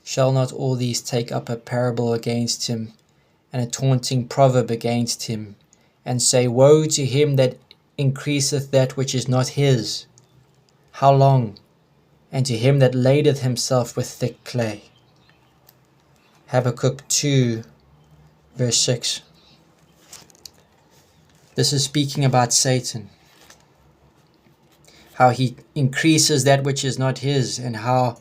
Shall not all these take up a parable against him, and a taunting proverb against him, and say, Woe to him that increaseth that which is not his? How long? And to him that ladeth himself with thick clay. Habakkuk 2, verse 6. This is speaking about Satan, how he increases that which is not his, and how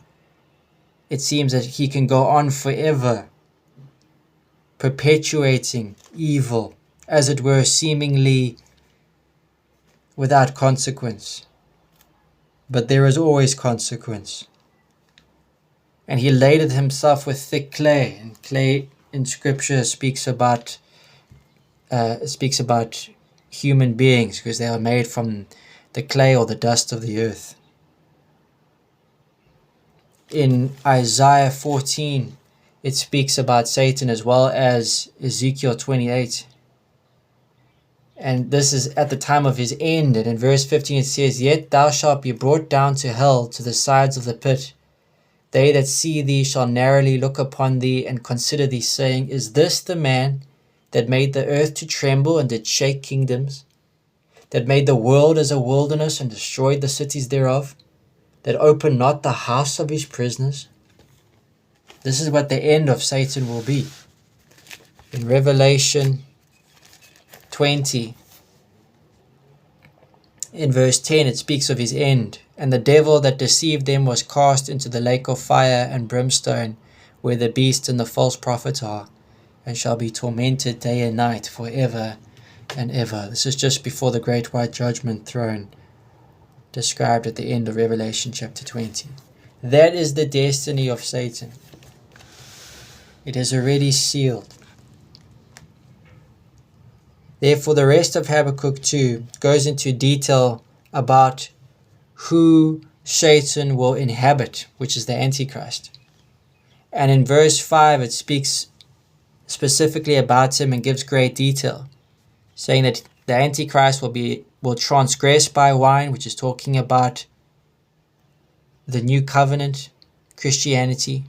it seems that he can go on forever, perpetuating evil, as it were, seemingly without consequence. But there is always consequence. And he ladeth himself with thick clay, and clay in Scripture speaks about human beings, because they are made from the clay or the dust of the earth. In Isaiah 14, it speaks about Satan, as well as Ezekiel 28. And this is at the time of his end. And in verse 15 it says, Yet thou shalt be brought down to hell, to the sides of the pit. They that see thee shall narrowly look upon thee, and consider thee, saying, Is this the man that made the earth to tremble, and did shake kingdoms? That made the world as a wilderness, and destroyed the cities thereof? That opened not the house of his prisoners? This is what the end of Satan will be. In Revelation 20, in verse 10, it speaks of his end. And the devil that deceived them was cast into the lake of fire and brimstone, where the beast and the false prophet are, and shall be tormented day and night forever and ever. This is just before the great white judgment throne, described at the end of Revelation chapter 20. That is the destiny of Satan. It is already sealed. Therefore, the rest of Habakkuk 2 goes into detail about who Satan will inhabit, which is the Antichrist. And in verse 5, it speaks specifically about him and gives great detail, saying that the Antichrist will transgress by wine, which is talking about the new covenant, Christianity.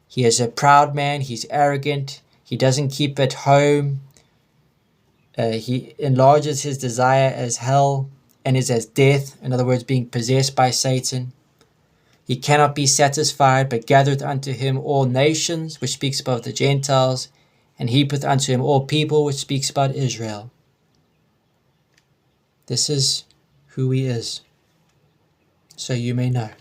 He is a proud man, he's arrogant, he doesn't keep at home. He enlarges his desire as hell and is as death, in other words, being possessed by Satan. He cannot be satisfied, but gathereth unto him all nations, which speaks about the Gentiles, and heapeth unto him all people, which speaks about Israel. This is who he is, so you may know.